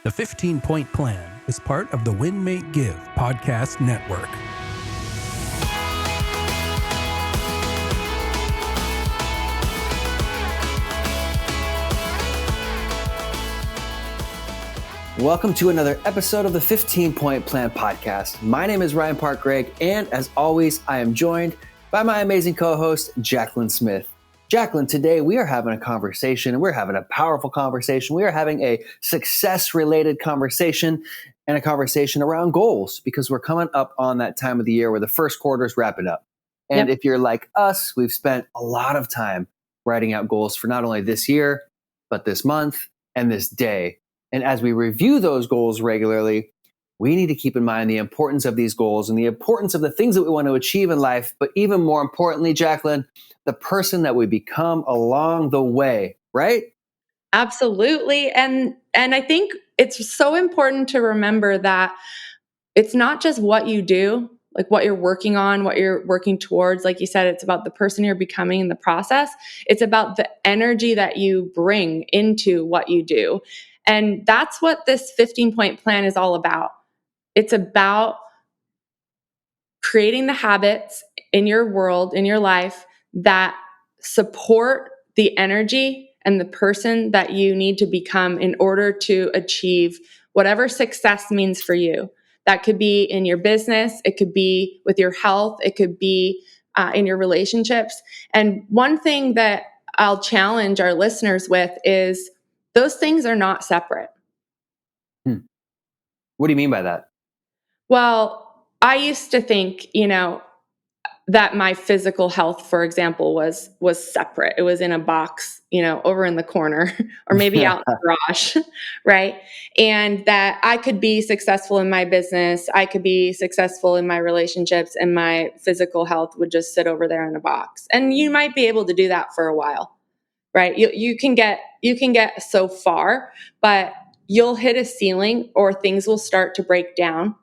The 15-Point Plan is part of the Win, Make, Give podcast network. Welcome to another episode of the 15-Point Plan podcast. My name is Ryan Park Greigg, and as always, I am joined by my amazing co-host, Jacqueline Smith. Jacqueline, today we are having a conversation, and we're having a powerful conversation. We are having a success-related conversation and a conversation around goals, because we're coming up on that time of the year where the first quarter is wrapping up. And If you're like us, we've spent a lot of time writing out goals for not only this year, but this month and this day. And as we review those goals regularly, we need to keep in mind the importance of these goals and the importance of the things that we want to achieve in life. But even more importantly, Jacqueline, the person that we become along the way, right? Absolutely. And I think it's so important to remember that it's not just what you do, like what you're working on, what you're working towards. Like you said, it's about the person you're becoming in the process. It's about the energy that you bring into what you do. And that's what this 15-point plan is all about. It's about creating the habits in your world, in your life, that support the energy and the person that you need to become in order to achieve whatever success means for you. That could be in your business, it could be with your health, it could be in your relationships. And one thing that I'll challenge our listeners with is those things are not separate. What do you mean by that? Well, I used to think, that my physical health, for example, was separate. It was in a box, over in the corner or maybe out in the garage, right? And that I could be successful in my business, I could be successful in my relationships, and my physical health would just sit over there in a box. And you might be able to do that for a while, right? You can get so far, but you'll hit a ceiling or things will start to break down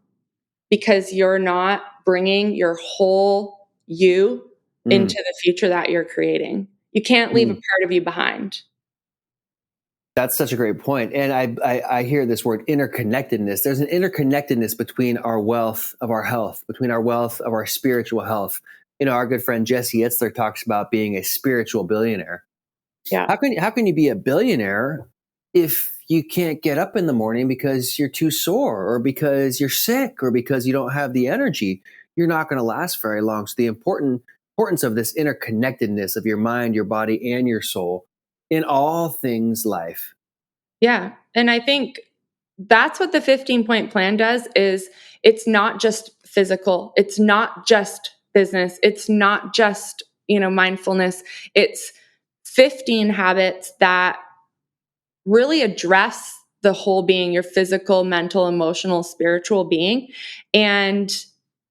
because you're not bringing your whole you into the future that you're creating. You can't leave a part of you behind. That's such a great point. And I hear this word interconnectedness. There's an interconnectedness between our wealth of our health, between our wealth of our spiritual health. Our good friend Jesse Itzler talks about being a spiritual billionaire. Yeah. How can you be a billionaire if you can't get up in the morning because you're too sore, or because you're sick, or because you don't have the energy? You're not going to last very long. So the importance of this interconnectedness of your mind, your body, and your soul in all things life. Yeah. And I think that's what the 15-point plan does. Is it's not just physical. It's not just business. It's not just, mindfulness. It's 15 habits that really address the whole being, your physical, mental, emotional, spiritual being. And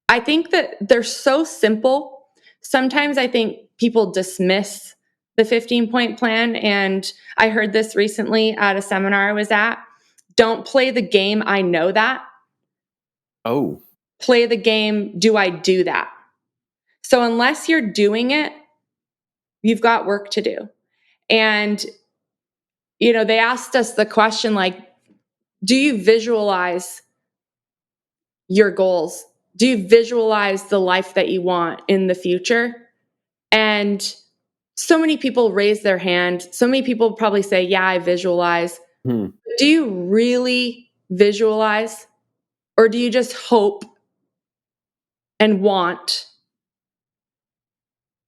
I think that they're so simple. Sometimes I think people dismiss the 15-point plan. And I heard this recently at a seminar I was at. Don't play the game, I know that. Oh. Play the game, do I do that? So unless you're doing it, you've got work to do. And they asked us the question, like, do you visualize your goals? Do you visualize the life that you want in the future? And so many people raise their hand. So many people probably say, yeah, I visualize. Do you really visualize? Or do you just hope and want?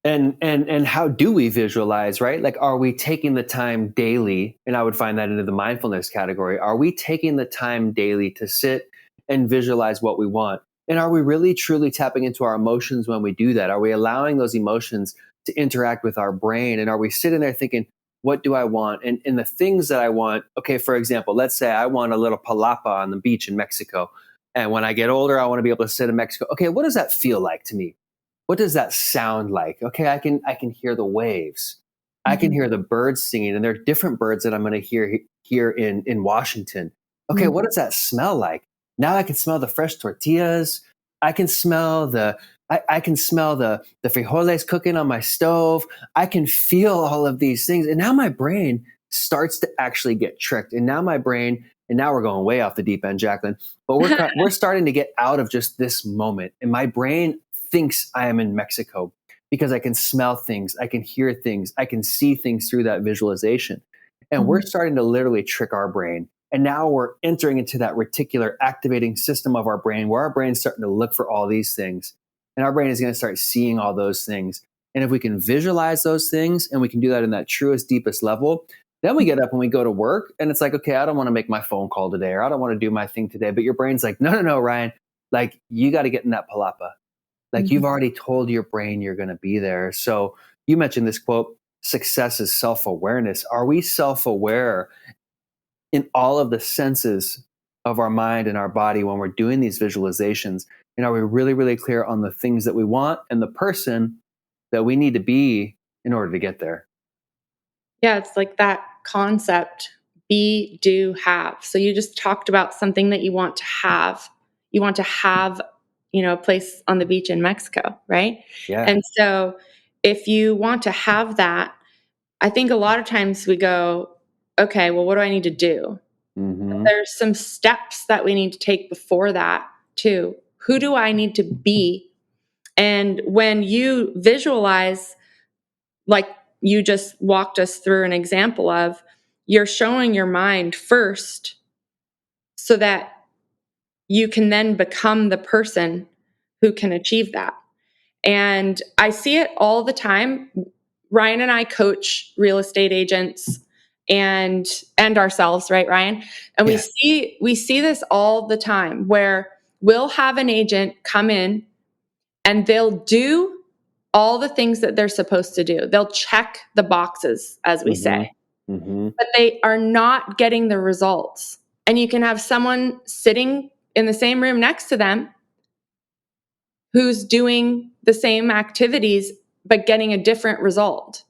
And how do we visualize, right? Like, are we taking the time daily? And I would find that into the mindfulness category. Are we taking the time daily to sit and visualize what we want? And are we really truly tapping into our emotions when we do that? Are we allowing those emotions to interact with our brain? And are we sitting there thinking, what do I want? And the things that I want, okay, for example, let's say I want a little palapa on the beach in Mexico. And when I get older, I want to be able to sit in Mexico. Okay, what does that feel like to me? What does that sound like? Okay, I can hear the waves. I can hear the birds singing, and there are different birds that I'm going to hear here in Washington. Okay, what does that smell like? Now I can smell the fresh tortillas. I can smell the frijoles cooking on my stove. I can feel all of these things, and now my brain starts to actually get tricked. And now my brain, and now we're going way off the deep end, Jacqueline, but we're starting to get out of just this moment. And my brain thinks I am in Mexico because I can smell things, I can hear things, I can see things through that visualization. And we're starting to literally trick our brain. And now we're entering into that reticular activating system of our brain where our brain's starting to look for all these things. And our brain is going to start seeing all those things. And if we can visualize those things and we can do that in that truest, deepest level, then we get up and we go to work and it's like, okay, I don't want to make my phone call today or I don't want to do my thing today. But your brain's like, no, Ryan, like you got to get in that palapa. Like you've already told your brain you're going to be there. So you mentioned this quote, success is self-awareness. Are we self-aware in all of the senses of our mind and our body when we're doing these visualizations? And are we really, really clear on the things that we want and the person that we need to be in order to get there? Yeah, it's like that concept, be, do, have. So you just talked about something that you want to have. You want to have, a place on the beach in Mexico, right? Yeah. And so if you want to have that, I think a lot of times we go, okay, well, what do I need to do? There's some steps that we need to take before that too. Who do I need to be? And when you visualize, like you just walked us through an example of, you're showing your mind first so that you can then become the person who can achieve that. And I see it all the time. Ryan and I coach real estate agents and ourselves, right, Ryan? And Yeah. we see this all the time where we'll have an agent come in and they'll do all the things that they're supposed to do. They'll check the boxes, as we say, but they are not getting the results. And you can have someone sitting in the same room next to them who's doing the same activities, but getting a different result.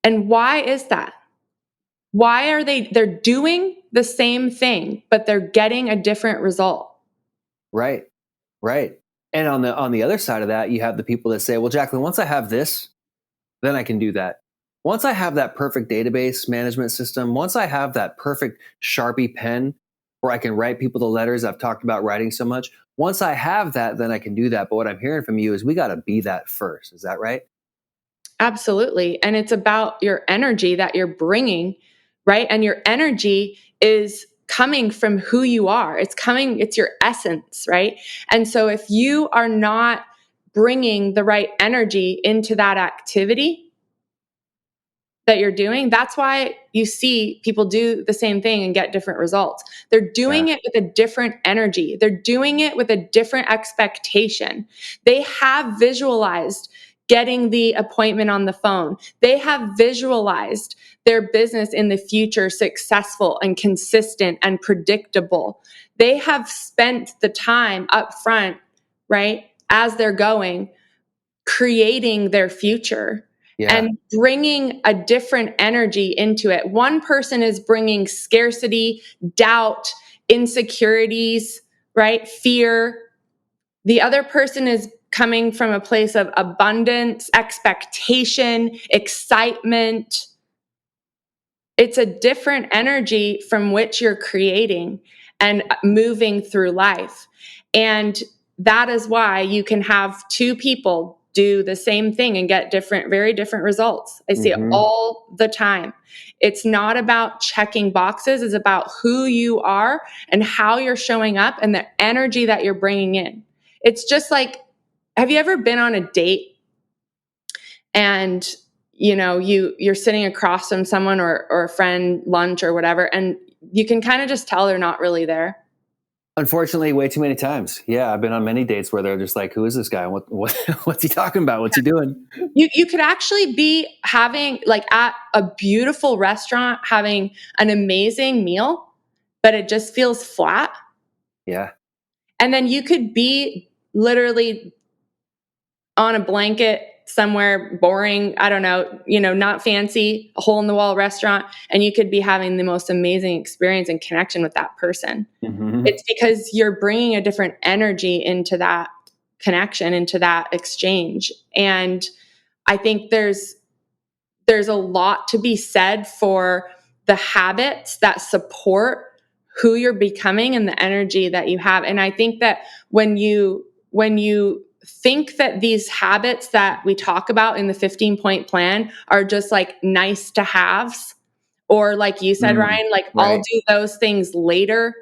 And why is that? Why are they're doing the same thing, but they're getting a different result? Right. And on the other side of that, you have the people that say, well, Jacqueline, once I have this, then I can do that. Once I have that perfect database management system, once I have that perfect Sharpie pen where I can write people the letters I've talked about writing so much, once I have that, then I can do that. But what I'm hearing from you is we got to be that first. Is that right? Absolutely. And it's about your energy that you're bringing, right? And your energy is coming from who you are. It's your essence, right? And so if you are not bringing the right energy into that activity that you're doing, that's why you see people do the same thing and get different results. They're doing it with a different energy. They're doing it with a different expectation. They have visualized getting the appointment on the phone. They have visualized their business in the future successful and consistent and predictable. They have spent the time up front, right, as they're going, creating their future. Yeah. And bringing a different energy into it. One person is bringing scarcity, doubt, insecurities, right? Fear. The other person is coming from a place of abundance, expectation, excitement. It's a different energy from which you're creating and moving through life. And that is why you can have two people do the same thing and get very different results. I see it all the time. It's not about checking boxes. It's about who you are and how you're showing up and the energy that you're bringing in. It's just like, have you ever been on a date and you're sitting across from someone or a friend, lunch or whatever, and you can kind of just tell they're not really there? Unfortunately, way too many times. Yeah, I've been on many dates where they're just like, "Who is this guy? What's he talking about? What's he doing?" You could actually be having, like, at a beautiful restaurant, having an amazing meal, but it just feels flat. Yeah. And then you could be literally on a blanket somewhere boring, I don't know, not fancy, a hole in the wall restaurant, and you could be having the most amazing experience and connection with that person. It's because you're bringing a different energy into that connection, into that exchange. And I think there's there's a lot to be said for the habits that support who you're becoming and the energy that you have. And I think that when you think that these habits that we talk about in the 15-point plan are just like nice to haves, or like you said, Ryan, like I'll Right. do those things later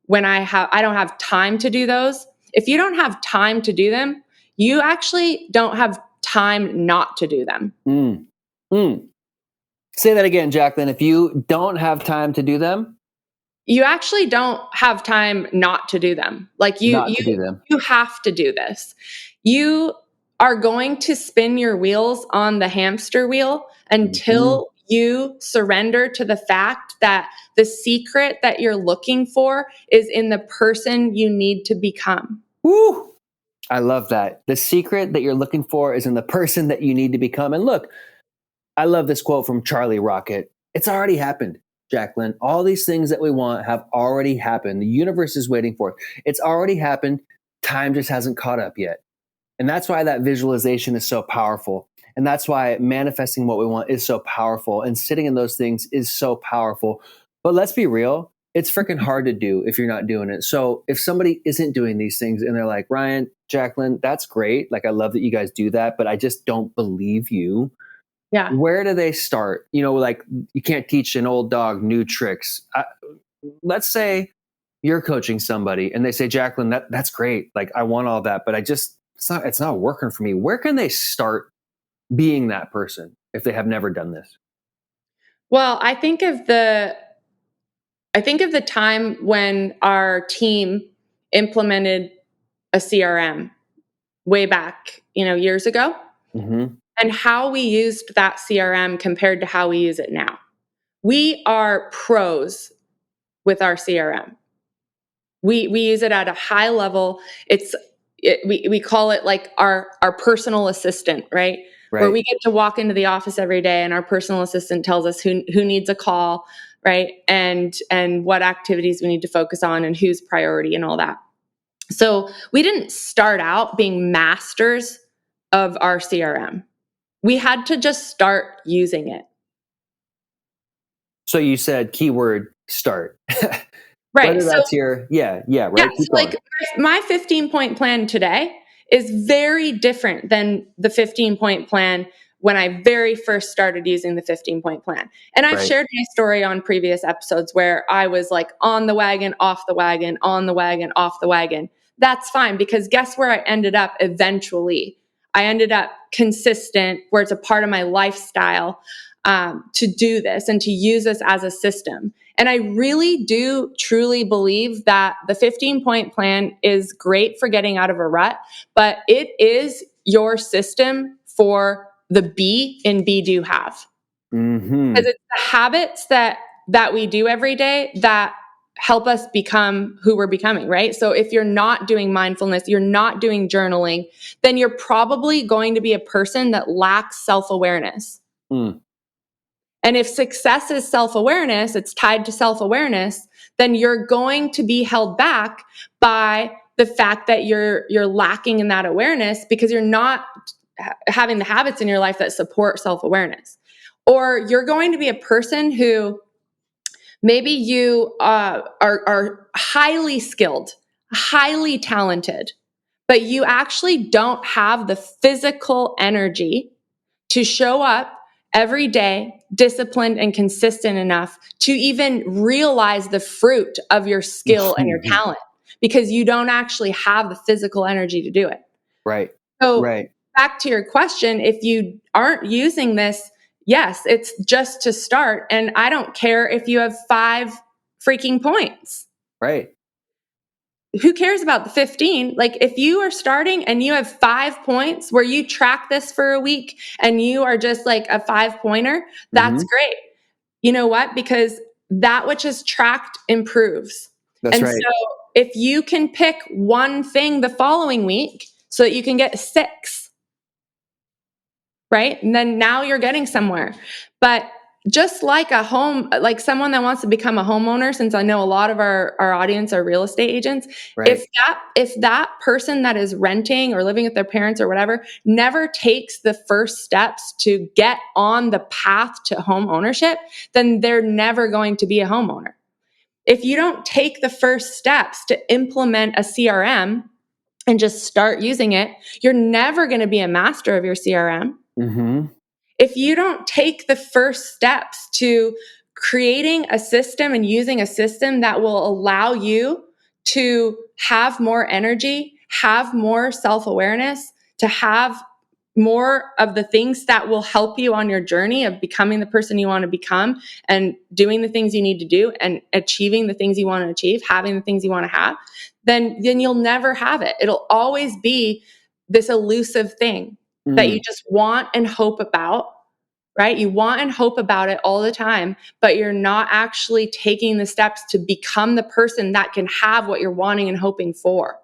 when I don't have time to do those. If you don't have time to do them, you actually don't have time not to do them. Mm. Mm. Say that again, Jacqueline. If you don't have time to do them, You actually don't have time not to do them. Like not to do them. you have to do this. You are going to spin your wheels on the hamster wheel until you surrender to the fact that the secret that you're looking for is in the person you need to become. Woo! I love that. The secret that you're looking for is in the person that you need to become. And look, I love this quote from Charlie Rocket. It's already happened, Jacqueline. All these things that we want have already happened. The universe is waiting for it. It's already happened. Time just hasn't caught up yet. And that's why that visualization is so powerful. And that's why manifesting what we want is so powerful. And sitting in those things is so powerful. But let's be real, it's freaking hard to do if you're not doing it. So if somebody isn't doing these things and they're like, Ryan, Jacqueline, that's great. Like, I love that you guys do that, but I just don't believe you. Yeah. Where do they start? You know, like, you can't teach an old dog new tricks. Let's say you're coaching somebody and they say, Jacqueline, that's great. Like, I want all that, but it's not working for me. Where can they start being that person if they have never done this? Well, I think of the time when our team implemented a CRM way back, years ago, Mm-hmm. and how we used that CRM compared to how we use it now. We are pros with our CRM. We use it at a high level. We call it like our personal assistant, right? Right. Where we get to walk into the office every day and our personal assistant tells us who needs a call, right? And what activities we need to focus on and who's priority and all that. So we didn't start out being masters of our CRM. We had to just start using it. So you said keyword start. Right. Whether So that's right? yeah, Keep so like going. my 15-point plan today is very different than the 15-point plan when I very first started using the 15-point plan. And I've Right. shared my story on previous episodes where I was like on the wagon, off the wagon, on the wagon, off the wagon. That's fine, because guess where I ended up eventually? I ended up consistent, where it's a part of my lifestyle to do this and to use this as a system. And I really do truly believe that the 15-point plan is great for getting out of a rut, but it is your system for the be in Be Do Have. Mm-hmm. Because it's the habits that we do every day that help us become who we're becoming, right? So if you're not doing mindfulness, you're not doing journaling, then you're probably going to be a person that lacks self-awareness. Mm. And if success is self-awareness, it's tied to self-awareness, then you're going to be held back by the fact that you're lacking in that awareness because you're not having the habits in your life that support self-awareness. Or you're going to be a person who maybe you are highly skilled, highly talented, but you actually don't have the physical energy to show up every day, disciplined and consistent enough to even realize the fruit of your skill and your talent, because you don't actually have the physical energy to do it. Right. So Right. back to your question, if you aren't using this, yes, it's just to start. And I don't care if you have 5 freaking points. Right. Who cares about the 15? Like, if you are starting and you have 5 points where you track this for a week and you are just like a 5-pointer, that's great. You know what? Because that which is tracked improves. That's and right. so if you can pick one thing the following week so that you can get 6, right? And then now you're getting somewhere. But just like a home, like someone that wants to become a homeowner, since I know a lot of our audience are real estate agents, Right. if that person that is renting or living with their parents or whatever never takes the first steps to get on the path to home ownership, then they're never going to be a homeowner. If you don't take the first steps to implement a CRM and just start using it, you're never going to be a master of your CRM. Mm-hmm. If you don't take the first steps to creating a system and using a system that will allow you to have more energy, have more self-awareness, to have more of the things that will help you on your journey of becoming the person you want to become and doing the things you need to do and achieving the things you want to achieve, having the things you want to have, then you'll never have it. It'll always be this elusive thing that you just want and hope about, right? You want and hope about it all the time, but you're not actually taking the steps to become the person that can have what you're wanting and hoping for.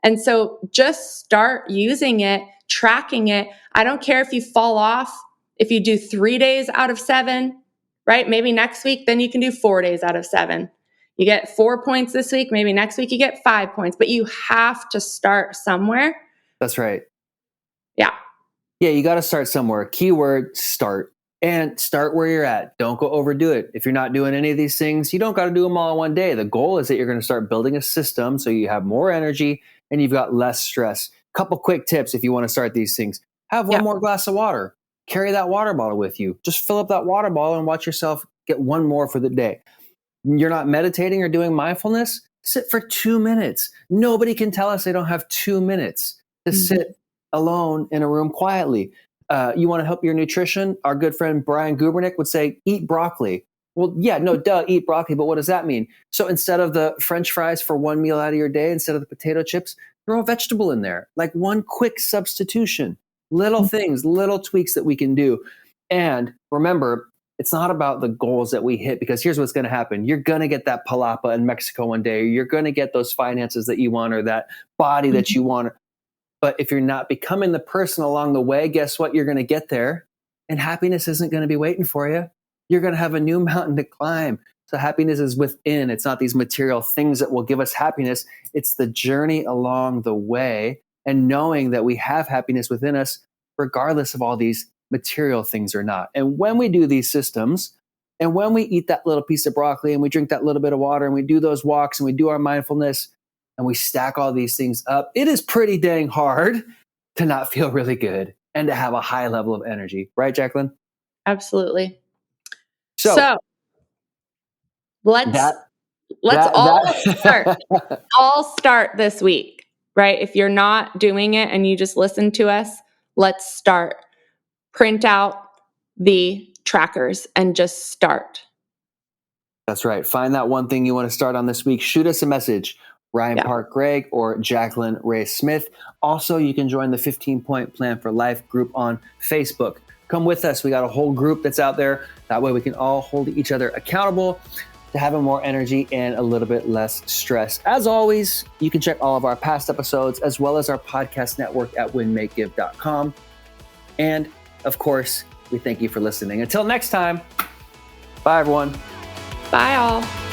And so just start using it, tracking it. I don't care if you fall off, if you do 3 days out of 7, right? Maybe next week, then you can do 4 days out of 7. You get 4 points this week, maybe next week you get 5 points, but you have to start somewhere. That's right. Yeah. Yeah, you got to start somewhere. Keyword, start. And start where you're at. Don't go overdo it. If you're not doing any of these things, you don't got to do them all in one day. The goal is that you're going to start building a system so you have more energy and you've got less stress. Couple quick tips if you want to start these things. Have one more glass of water. Carry that water bottle with you. Just fill up that water bottle and watch yourself get one more for the day. You're not meditating or doing mindfulness? Sit for 2 minutes. Nobody can tell us they don't have 2 minutes to sit alone in a room quietly. You want to help your nutrition? Our good friend Brian Gubernick would say, eat broccoli. Well, yeah, no, duh, eat broccoli, but what does that mean? So instead of the French fries for one meal out of your day, instead of the potato chips, throw a vegetable in there. Like one quick substitution. Little things, little tweaks that we can do. And remember, it's not about the goals that we hit, because here's what's going to happen. You're going to get that palapa in Mexico one day. Or you're going to get those finances that you want or that body that you want. But if you're not becoming the person along the way, guess what? You're going to get there and happiness isn't going to be waiting for you. You're going to have a new mountain to climb. So happiness is within. It's not these material things that will give us happiness. It's the journey along the way and knowing that we have happiness within us, regardless of all these material things or not. And when we do these systems, and when we eat that little piece of broccoli and we drink that little bit of water and we do those walks and we do our mindfulness, and we stack all these things up, it is pretty dang hard to not feel really good and to have a high level of energy. Right, Jacqueline? Absolutely. So let's all start this week, right? If you're not doing it and you just listen to us, let's start. Print out the trackers and just start. That's right. Find that one thing you want to start on this week. Shoot us a message. Ryan Park Greigg or Jacqueline Ray Smith. Also, you can join the 15-Point Plan for Life group on Facebook. Come with us. We got a whole group that's out there. That way we can all hold each other accountable to having more energy and a little bit less stress. As always, you can check all of our past episodes as well as our podcast network at winmakegive.com. And of course, we thank you for listening. Until next time, bye everyone. Bye all.